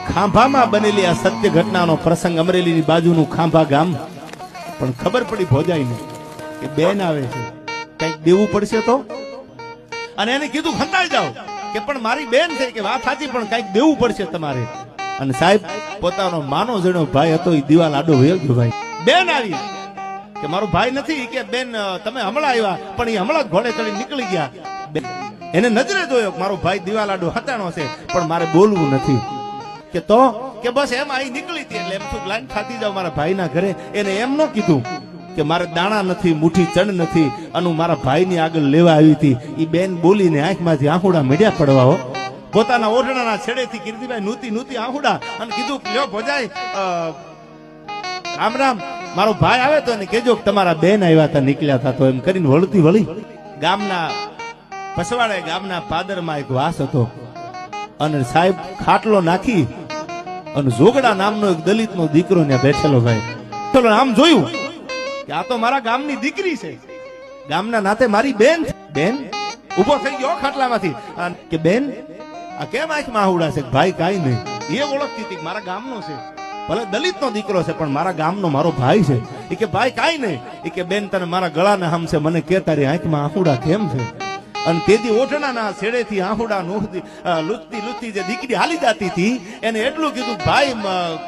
ખાંભામાં બનેલી આ સત્ય ઘટનાનો પ્રસંગ, અમરેલીની બાજુનું ખાંભા ગામ. પણ ખબર પડી ભોજાઈને કે બેન આવે છે, કઈક દેવું પડશે તો. અને એને કીધું ખંતાઈ જાઓ કે પણ મારી બેન છે કે વાત સાચી, પણ કઈક દેવું પડશે તમારે. અને સાહેબ પોતાનો માનો જણો ભાઈ હતો, એ દિવાલ આડો વયો ગયો. ભાઈ બેન આવી કે મારો ભાઈ નથી, કે બેન તમે હમણાં આવ્યા, પણ એ હમણાં ઘોડે ચડી નીકળી ગયા. એને નજરે જોયો મારો ભાઈ દિવાલ આડો હતાણો છે, પણ મારે બોલવું નથી. કે તો કે બસ એમ આવી નીકળી હતી, એટલે એમ શું લાઈન ખાતી જાવ મારા ભાઈના ઘરે. એને એમ ન કીધું કે મારે દાણા નથી, મુઠ્ઠી ચણ નથી, અને મારા ભાઈની આગળ લેવા આવી હતી. એ બેન બોલીને આંખમાંથી આંખુડા મેળ્યા પડવા હો. પોતાના ઓઢણાના છેડેથી કીર્તિભાઈ નૂતી નૂતી આંખુડા, અને કીધું લ્યો ભોજાઈ રામ રામ, મારો ભાઈ આવે તો એને કેજો તમારા બેન આવ્યા હતા, નીકળ્યા હતા. તો એમ કરીને વળતી વળી ગામના પસવાડે, ગામના પાદરમાં એક વાસ હતો. અને સાહેબ ખાટલો નાખી અને જોગડા નામનો એક દલિતનો દીકરો ત્યાં બેઠેલો. ભાઈ ચલો આમ જોયું કે આ તો મારા ગામની દીકરી છે, ગામના નાતે મારી બેન. બેન ઉભો થઈ ગયો ખાટલામાંથી કે બેન આ કેમ આંખમાં આહુડા છે? ભાઈ કાઈ નહીં. એ ઓળખતી હતી મારા ગામનો છે, ભલે દલિતનો દીકરો છે, પણ મારા ગામનો મારો ભાઈ છે. એ કે ભાઈ કાઈ નહીં. એ કે બેન તને મારા ગળાના હમ છે, મને કે તારી આંખમાં આહુડા કેમ છે? અને તેથી ઓઠણાના છેડેથી આહુડા લૂંટતી લૂંટતી જે દીકરી હાલી જતી હતી, એને એટલું કીધું ભાઈ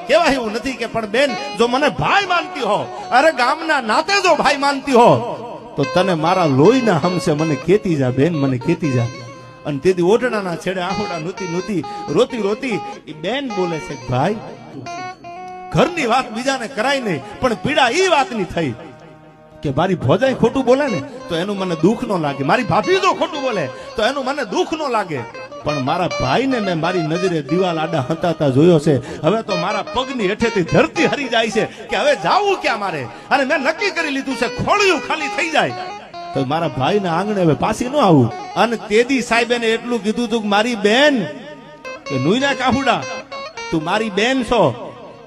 કેવાય એવું નથી, કે પણ બેન જો મને ભાઈ માનતી હો, અરે ગામના નાતે જો ભાઈ માનતી હો, તો તને મારા લોહીના હમશે મને કેતી જા બેન, મને કેતી જા. અને તેથી ઓઠણાના છેડે આહુડા નૂતી નૂતી રોતી રોતી એ બેન બોલે છે, ભાઈ ઘરની વાત બીજાને કરાય નહીં, પણ પીડા એ વાતની થઈ કે મારી ભોજાઈ ખોટું બોલે ને તો એનું મને દુઃખ ન લાગે, મારી ભાભી જો ખોટું બોલે તો એનું મને દુઃખ ન લાગે, પણ મારા ભાઈને મેં મારી નજરે દિવાલ આડા હંતાતા જોયો છે. હવે તો મારા પગની હેઠેથી ધરતી હરી જાય છે કે હવે જાવું ક્યાં મારે. અને મેં નક્કી કરી લીધું છે ખોળિયું ખાલી થઈ જાય તો મારા ભાઈના આંગણે હવે પાછી ન આવું. અને તેદી સાહેબ એને એટલું કીધું તું કે મારી બેન કે નુઈના કાહુડા તું મારી બેન છો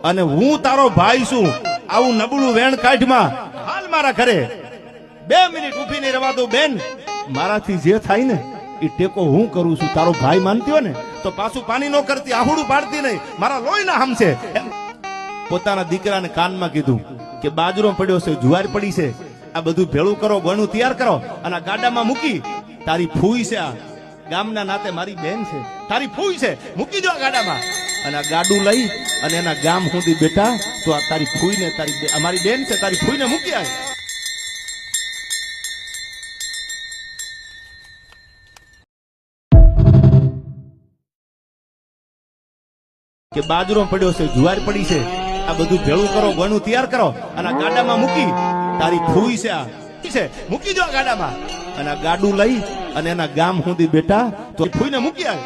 અને હું તારો ભાઈ છું, આવું નબળું વેણ કાઢમાં હાલ મારા ઘરે 2 મિનિટ ઉભી નહીં રવા દો બેન. મારાથી જે થાય ને એ ટેકો હું કરું છું. તારો ભાઈ માનતી હોય ને તો પાછું પાણી ન કરતી, આહુડું પાડતી નહીં, મારા લોહીના હમ છે. પોતાના દીકરાને કાનમાં કીધું કે બાજરો પડ્યો છે, જુવાર પડી છે, આ બધું ભેળું કરો, ગણું તૈયાર કરો અને આ ગાડામાં મૂકી. તારી ફૂઈ છે, આ ગામના નાતે મારી બેન છે, તારી ફૂઈ છે, મૂકી દો આ ગાડામાં. અને આ ગાડું લઈ અને એના ગામ સુધી બેટા તો આ તારી ફૂઈને, તારી અમારી બેન છે, તારી ફૂઈને મૂકી આવે. કે બાજરો પડ્યો છે, જુવાર પડી છે, આ બધું ભેળું કરો, ગણું તૈયાર કરો અને આ ગાડામાં મૂકી. તારી ફૂઈ છે, આ છે, મૂકી દો આ ગાડામાં. અને આ ગાડું લઈ અને એના ગામ સુધી બેટા તો ફૂઈને મૂકી આવે.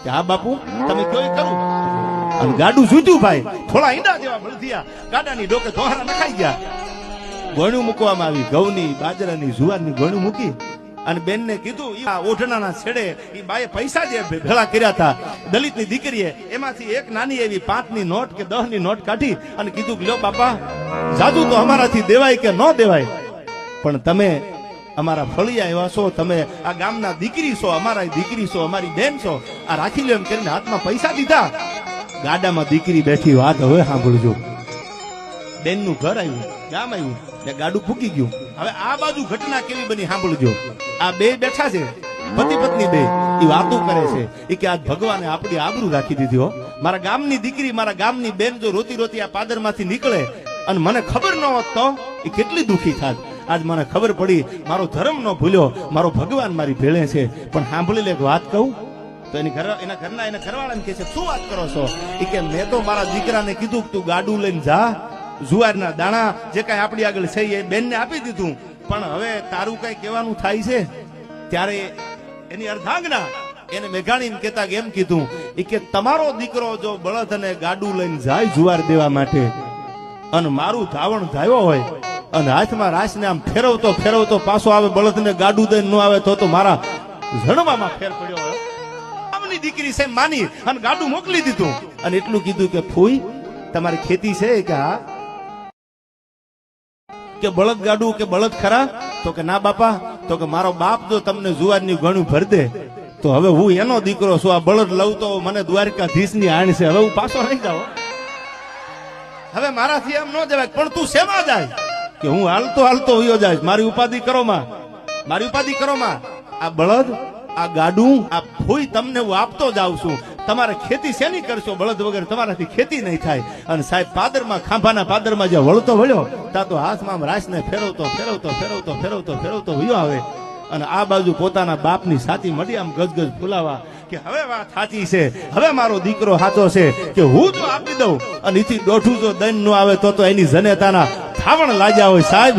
કે હા બાપુ તમે કયો કરું. અને ગાડું જૂટ્યું ભાઈ, થોડા ઈંડા જેવા બળદિયા ગાડાની ડોકે ધોહારા નખાઈ ગયા. ગણું મૂકવામાં આવી, ઘઉંની, બાજરાની, જુવારની ગણું મૂકી. અને બેનને કીધું આ ઓઢણાના છેડે એ બાએ પૈસા જે ભેળા કર્યા હતા દલિતની દીકરીએ, એમાંથી એક નાની એવી 5ની નોટ કે 10ની નોટ કાઢી અને કીધું લ્યો બાપા જાદુ તો અમારાથી દેવાય કે ન દેવાય, પણ તમે અમારા ફળિયા એવા છો, તમે આ ગામના દીકરી છો, અમારા દીકરી છો, અમારી બેન છો, આ રાખી લો એમ કરીને હાથમાં પૈસા દીધા. ગાડામાં દીકરી બેઠી, વાત હવે સાંભળજો. બેનનું ઘર આવ્યું, ગામ આવ્યું, ગાડું ફૂકી ગયું. હવે આ બાજુ ઘટના કેવી બની સાંભળજો. આ બે બેઠા છે, પતિ પત્ની બે, એ વાતો કરે છે એ કે આજ ભગવાને આપણી આબરૂ રાખી દીધી હો. મારા ગામની દીકરી, મારા ગામની બેન જો રોતી રોતી આ પાદરમાંથી નીકળે અને મને ખબર ન હોત તો એ કેટલી દુખી થાત. આજ મને ખબર પડી, મારો ધર્મ ન ભૂલ્યો, મારો ભગવાન મારી ભેળે છે. પણ સાંભળી લે, એક વાત કહું તો એના ઘરવાળાને કહે છે શું વાત કરો છો? એ કે મેં તો મારા દીકરાને કીધું તું ગાડું લઈને જા, જુવારના દાણા જે કઈ આપણી આગળ છે એ બેનને આપી દીધું, પણ હવે તારું કઈ કહેવાનું થાય છે. ત્યારે એની અર્ધાંગના એને મેઘાણીને કહેતા એમ કીધું, એ કે તમારો દીકરો જો બળદ અને ગાડું લઈને જાય જુવાર દેવા માટે અને મારું ધાવણ ધાવ્યો હોય અને હાથમાં રાસને આમ ફેરવતો ફેરવતો પાછો આવે, બળદને ગાડું દઈને ન આવે તો મારા જણવામાં ફેર પડ્યો હોય. ગામની દીકરી છે માની અને ગાડું મોકલી દીધું અને એટલું કીધું કે ફૂઈ તમારી ખેતી છે? કે હા. કે બળદ ગાડું કે બળદ ખરા? તો કે ના બાપા, તો કે મારો બાપ જો તમને જુવારની ગણું ભર દે તો હવે હું એનો દીકરો છું. આ બળદ લઉં તો મને દ્વારકાધીશની આણ છે. હવે હું પાછો નહીં જાઉં. હવે મારાથી એમ ન જવાય. પણ તું શેમાં જાય? કે હું હાલતો હાલતો વયો જાય. મારી ઉપાધિ કરો માં, મારી ઉપાધિ કરો માં. આ બળદ, આ ગાડું, આ ફૂઈ તમને હું આપતો જાઉં છું. તમારે ખેતી શેની કરશો? બળદ વગર તમારાથી ખેતી નહીં થાય. અને સાહેબ પાદરમાં, ખાંભાના પાદરમાં જે વળતો વળ્યો તા તો હાથમાં આમ રાસને ફેરવતો ફેરવતો ફેરવતો ફેરવતો ફેરવતો વયો આવે. અને આ બાજુ પોતાના બાપની સાથી મળી આમ ગજગજ ફૂલાવા કે હવે વાત સાચી છે, હવે મારો દીકરો સાચો છે કે હું જો આપી દઉં અને એથી દોઢું જો દંડ ન આવે તો એની જનેતાના થાવણ લાગ્યા હોય. સાહેબ